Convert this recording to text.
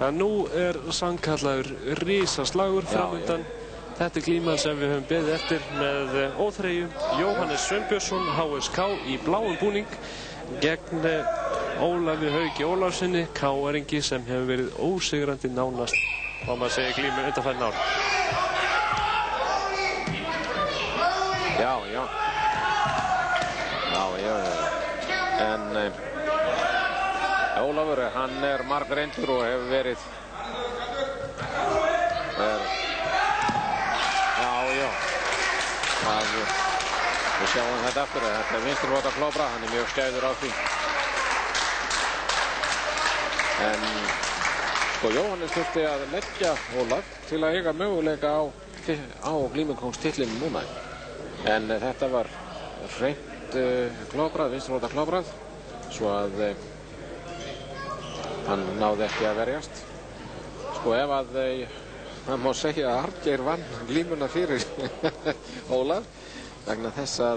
að nú sannkallaður risaslagur framundan. Þetta glíman sem við höfum beðið eftir með óþreyju. Jóhannes Sveinbjörnsson, HSK í bláum búning gegn Ólafi Hauki Ólafssyni, KR-ingi sem hefur verið ósigrandi nánast, má maður segja, glímu undanfarin ár. En Ólafur, hann margreyndur og hefur verið við sjáum þetta aftur, þetta vinstrifóta klóbra, hann mjög skæður á því. En sko, Jóhannes þurfti að leggja Ólaf til að eiga möguleika á glímukóngstitlinum núna. En þetta var hreint klóbrað, vinstrifóta klóbrað, svo að hann náði ekki að verjast. Sko, ef að hann má segja að Arngeir vann glímuna fyrir Ólaf, vegna þess að